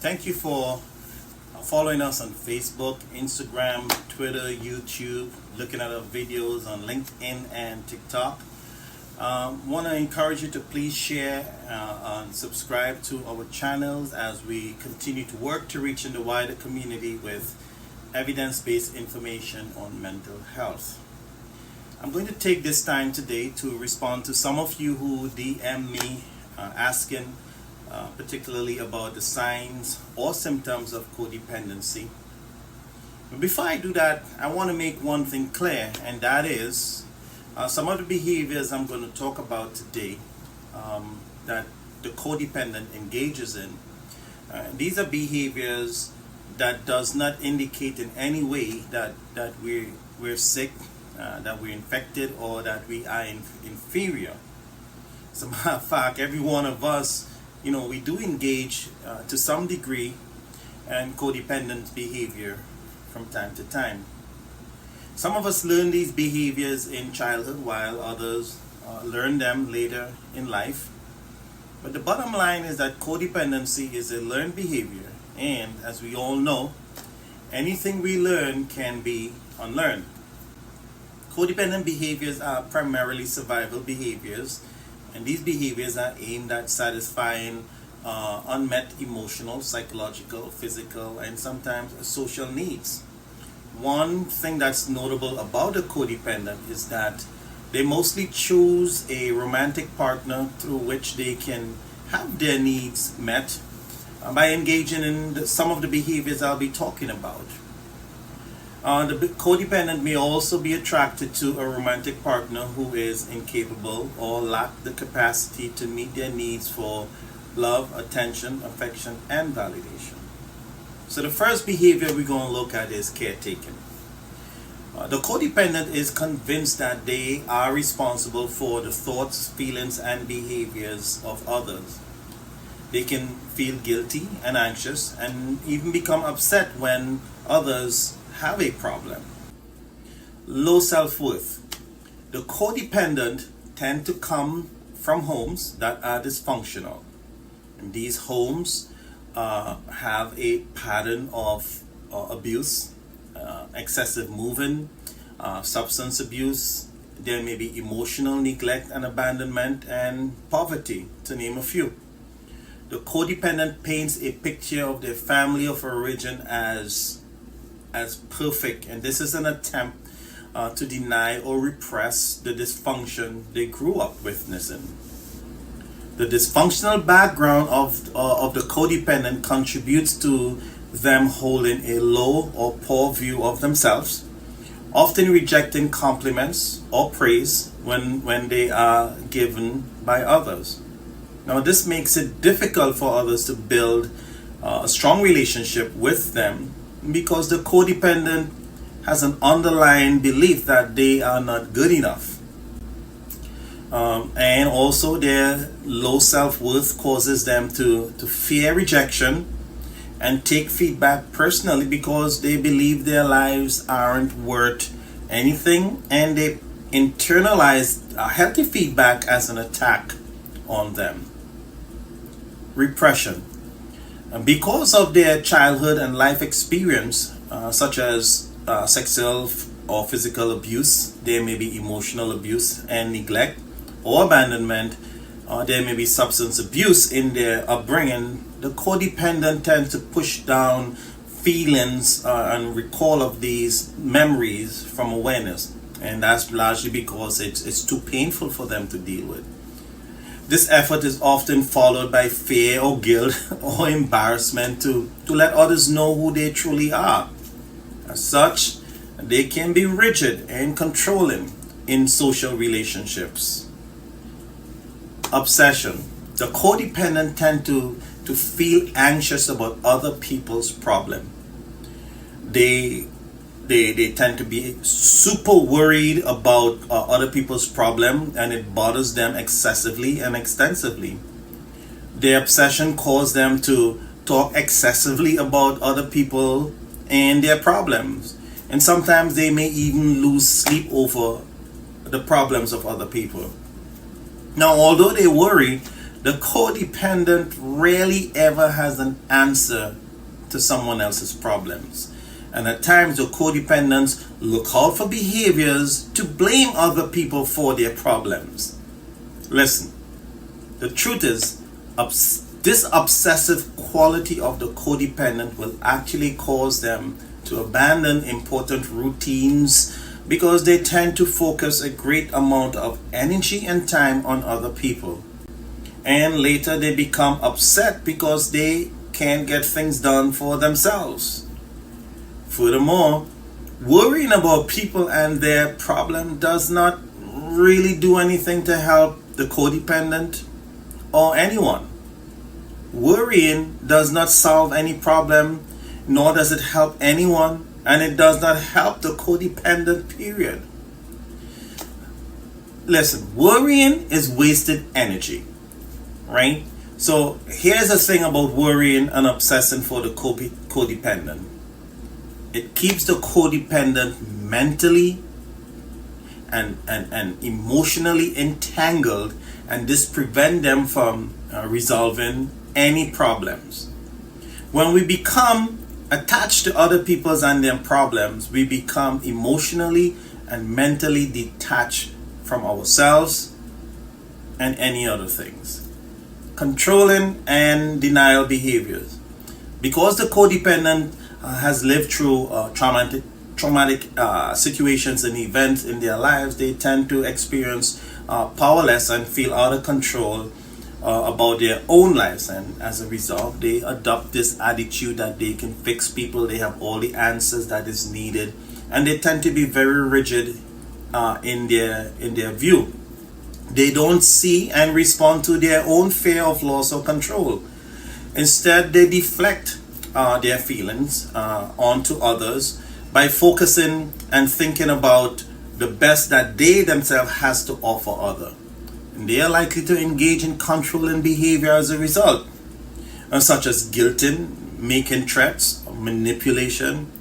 Thank you for following us on Facebook, Instagram, Twitter, YouTube, looking at our videos on LinkedIn and TikTok. Want to encourage you to please share and subscribe to our channels as we continue to work to reach in the wider community with evidence-based information on mental health. I'm going to take this time today to respond to some of you who DM me asking particularly about the signs or symptoms of codependency. But before I do that, I want to make one thing clear, and that is some of the behaviors I'm going to talk about today that the codependent engages in. These are behaviors that does not indicate in any way that we're sick, that we're infected, or that we are inferior. As a matter of fact, every one of us, we do engage to some degree in codependent behavior from time to time. Some of us learn these behaviors in childhood while others learn them later in life. But the bottom line is that codependency is a learned behavior, and as we all know, anything we learn can be unlearned. Codependent behaviors are primarily survival behaviors, and these behaviors are aimed at satisfying unmet emotional, psychological, physical, and sometimes social needs. One thing that's notable about the codependent is that they mostly choose a romantic partner through which they can have their needs met by engaging in some of the behaviors I'll be talking about. The codependent may also be attracted to a romantic partner who is incapable or lack the capacity to meet their needs for love, attention, affection, and validation. So the first behavior we're going to look at is caretaking. The codependent is convinced that they are responsible for the thoughts, feelings, and behaviors of others. They can feel guilty and anxious and even become upset when others have a problem. Low self-worth. The codependent tend to come from homes that are dysfunctional. And these homes have a pattern of abuse, excessive moving, substance abuse. There may be emotional neglect and abandonment, and poverty, to name a few. The codependent paints a picture of their family of origin as perfect, and this is an attempt to deny or repress the dysfunction they grew up witnessing. The dysfunctional background of the codependent contributes to them holding a low or poor view of themselves, often rejecting compliments or praise when they are given by others. Now, this makes it difficult for others to build a strong relationship with them because the codependent has an underlying belief that they are not good enough. And also their low self-worth causes them to fear rejection and take feedback personally because they believe their lives aren't worth anything, and they internalize healthy feedback as an attack on them. Repression. And because of their childhood and life experience, such as sexual or physical abuse, there may be emotional abuse and neglect or abandonment, there may be substance abuse in their upbringing, the codependent tends to push down feelings and recall of these memories from awareness. And that's largely because it's too painful for them to deal with. This effort is often followed by fear or guilt or embarrassment to let others know who they truly are. As such, they can be rigid and controlling in social relationships. Obsession. The codependent tend to feel anxious about other people's problem. They tend to be super worried about other people's problem, and it bothers them excessively and extensively. Their obsession causes them to talk excessively about other people and their problems, and sometimes they may even lose sleep over the problems of other people. Now, although they worry The codependent rarely ever has an answer to someone else's problems. And at times the codependents look out for behaviors to blame other people for their problems. Listen, the truth is, this obsessive quality of the codependent will actually cause them to abandon important routines because they tend to focus a great amount of energy and time on other people. And later they become upset because they can't get things done for themselves. Furthermore, worrying about people and their problem does not really do anything to help the codependent or anyone. Worrying does not solve any problem, nor does it help anyone, and it does not help the codependent, period. Listen, worrying is wasted energy, right? So here's the thing about worrying and obsessing for the codependent. It keeps the codependent mentally and emotionally entangled, and this prevents them from resolving any problems. When we become attached to other people's and their problems, we become emotionally and mentally detached from ourselves and any other things. Controlling and denial behaviors. Because the codependent has lived through traumatic situations and events in their lives, they tend to experience powerless and feel out of control about their own lives, and as a result they adopt this attitude that they can fix people, they have all the answers that is needed, and they tend to be very rigid in their view. They don't see and respond to their own fear of loss or control. Instead, they deflect their feelings onto others by focusing and thinking about the best that they themselves has to offer others. They are likely to engage in controlling behavior as a result, such as guilting, making threats, manipulation,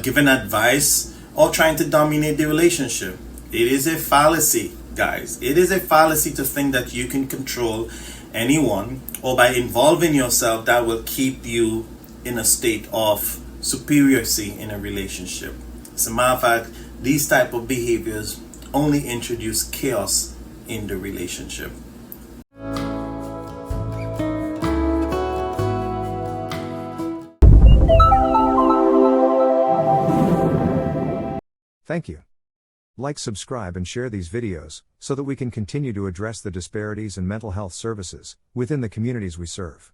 giving advice, or trying to dominate the relationship. It is a fallacy, guys. It is a fallacy to think that you can control anyone, or by involving yourself that will keep you in a state of superiority in a relationship. As a matter of fact, these type of behaviors only introduce chaos in the relationship. Thank you. Like, subscribe and share these videos so that we can continue to address the disparities in mental health services within the communities we serve.